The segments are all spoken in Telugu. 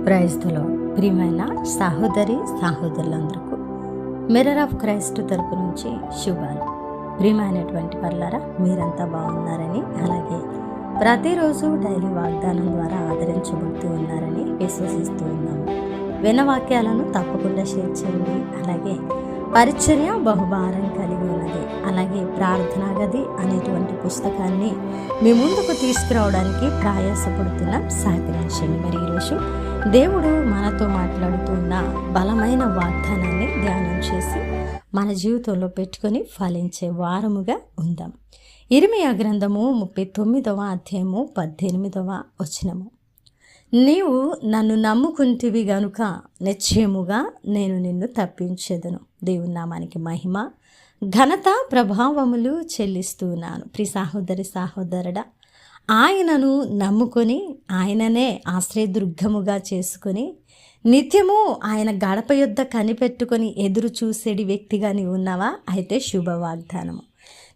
Praise the lord. ప్రియమైన సహోదరులందరికీ మిర్రర్ ఆఫ్ క్రైస్ట్ తరపు నుంచి శుభాలు. ప్రియమైనటువంటి వాళ్ళారా, మీరంతా బాగున్నారని, అలాగే ప్రతిరోజు డైలీ వాగ్దానం ద్వారా ఆదరించబడుతూ ఉన్నారని విశ్వసిస్తూ ఉన్నాము. విన్న వాక్యాలను తప్పకుండా షేర్ చేయండి. అలాగే పరిచర్య బహుభారం కలిగి ఉన్నది, అలాగే ప్రార్థనా గది అనేటువంటి పుస్తకాన్ని మీ ముందుకు తీసుకురావడానికి ప్రయాసపడుతున్నాం. సహకరించండి. మరి ఈరోజు దేవుడు మనతో మాట్లాడుతున్న బలమైన వాగ్దానాన్ని ధ్యానం చేసి మన జీవితంలో పెట్టుకొని ఫలించే వారముగా ఉందాం. ఇర్మీయా గ్రంథము 39వ అధ్యాయము 18వ వచనము. నీవు నన్ను నమ్ముకుంటివి గనుక నిశ్చయముగా నేను నిన్ను తప్పించేదను. దేవుని నామానికి మహిమ ఘనత ప్రభావములు చెల్లిస్తున్నాను. ప్రియ సహోదరుడా, ఆయనను నమ్ముకొని ఆయననే ఆశ్రయదుర్గముగా చేసుకొని నిత్యము ఆయన గడప యొద్ద కనిపెట్టుకొని ఎదురు చూసేడి వ్యక్తిగా నీవు ఉన్నావా? అయితే శుభవాగ్దానము.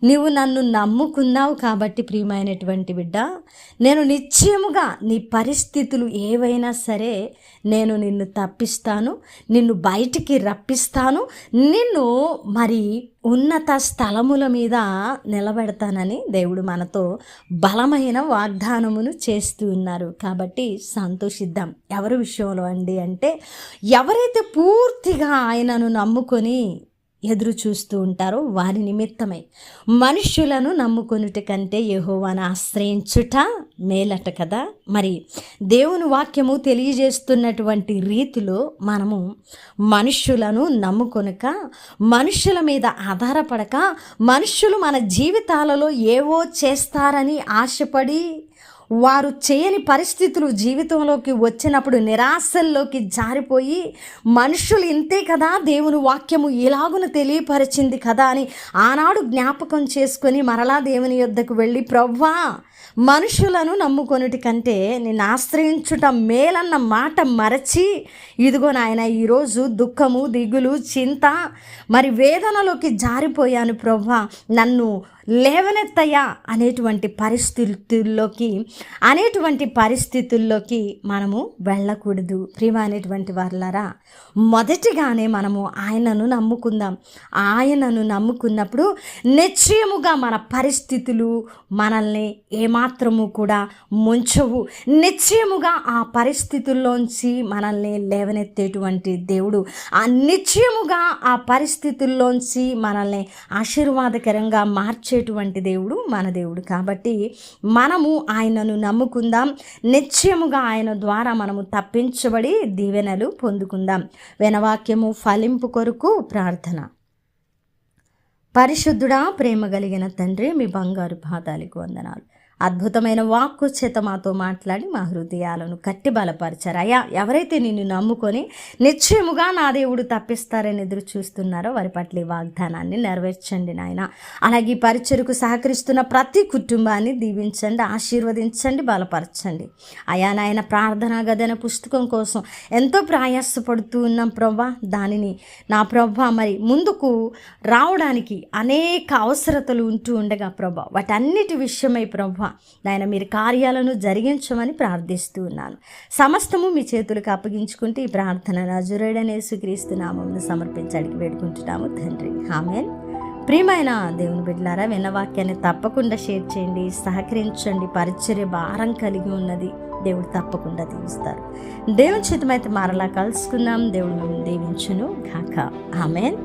నీవు నన్ను నమ్ముకున్నావు కాబట్టి ప్రియమైనటువంటి బిడ్డ, నేను నిశ్చయముగా నీ పరిస్థితులు ఏవైనా సరే నేను నిన్ను తప్పిస్తాను, నిన్ను బయటికి రప్పిస్తాను, నిన్ను మరి ఉన్నత స్థలముల మీద నిలబెడతానని దేవుడు మనతో బలమైన వాగ్దానమును చేస్తూ ఉన్నారు. కాబట్టి సంతోషిద్దాం. ఎవరి విషయంలో అండి అంటే, ఎవరైతే పూర్తిగా ఆయనను నమ్ముకొని ఎదురు చూస్తూ ఉంటారో వారి నిమిత్తమై. మనుష్యులను నమ్ముకొనుట కంటే యెహోవాను ఆశ్రయించుట మేలట కదా. మరి దేవుని వాక్యము తెలియజేస్తున్నటువంటి రీతిలో మనము మనుష్యులను నమ్ముకొనక, మనుష్యుల మీద ఆధారపడక, మనుష్యులు మన జీవితాలలో ఏవో చేస్తారని ఆశపడి వారు చేయని పరిస్థితులు జీవితంలోకి వచ్చినప్పుడు నిరాశల్లోకి జారిపోయి, మనుషులు ఇంతే కదా, దేవుని వాక్యము ఇలాగున తెలియపరిచింది కదా అని ఆనాడు జ్ఞాపకం చేసుకొని మరలా దేవుని యొద్దకు వెళ్ళి, ప్రభువా మనుషులను నమ్ముకొనుటి కంటే నిన్ను ఆశ్రయించుట మేలన్న మాట మరచి, ఇదిగో నాయన ఈరోజు దుఃఖము, దిగులు, చింత, మరి వేదనలోకి జారిపోయాను ప్రభువా, నన్ను లేవనెత్తయ్యా అనేటువంటి పరిస్థితుల్లోకి మనము వెళ్ళకూడదు. ప్రియమైనటువంటి వారలారా, మొదటిగానే మనము ఆయనను నమ్ముకుందాం. ఆయనను నమ్ముకున్నప్పుడు నిశ్చయముగా మన పరిస్థితులు మనల్ని ఏమాత్రము కూడా ముంచవు. నిశ్చయముగా ఆ పరిస్థితుల్లోంచి మనల్ని లేవనెత్తేటువంటి దేవుడు, ఆ నిశ్చయముగా ఆ పరిస్థితుల్లోంచి మనల్ని ఆశీర్వాదకరంగా మార్చేటువంటి దేవుడు మన దేవుడు. కాబట్టి మనము ఆయనను నమ్ముకుందాం. నిశ్చయముగా ఆయన ద్వారా మనము తప్పించబడి దీవెనలు పొందుకుందాం. వినవాక్యము ఫలింపు కొరకు ప్రార్థన. పరిశుద్ధుడా, ప్రేమ కలిగిన తండ్రి, మీ బంగారు పాదాలకు వందనాలు. అద్భుతమైన వాక్కు చేత మాతో మాట్లాడి మా హృదయాలను కట్టి బలపరిచారు. అయ్యా, ఎవరైతే నిన్ను నమ్ముకొని నిశ్చయముగా నా దేవుడు తప్పిస్తారని ఎదురు చూస్తున్నారో వారి పట్ల ఈ వాగ్దానాన్ని నెరవేర్చండి నాయన. అలాగే ఈ పరిచర్యకు సహకరిస్తున్న ప్రతి కుటుంబాన్ని దీవించండి, ఆశీర్వదించండి, బలపరచండి. అయా నాయన, ప్రార్థనా గదన పుస్తకం కోసం ఎంతో ప్రయాసపడుతూ ఉన్నాం ప్రభా. దానిని నా ప్రభా మరి ముందుకు రావడానికి అనేక అవసరతలు ఉంటూ ఉండగా ప్రభా, వాటన్నిటి విషయమై ప్రభా నాయన మీరు కార్యాలను జరిగించమని ప్రార్థిస్తూ ఉన్నాను. సమస్తము మీ చేతులకు అప్పగించుకుంటే ఈ ప్రార్థన నజరేయుడైన యేసుక్రీస్తు నామమున సమర్పించడానికి వేడుకుంటున్నాము తండ్రి. ఆమేన్. ప్రియమైన దేవుని బిడ్డలారా, విన్న వాక్యాన్ని తప్పకుండా షేర్ చేయండి, సహకరించండి. పరిచర్య భారం కలిగి ఉన్నది, దేవుడు తప్పకుండా దీవిస్తారు. దేవుని చిత్తమైతే మరలా కలుసుకుందాం. దేవుడు మిమ్మల్ని దీవించును గాక. ఆమేన్.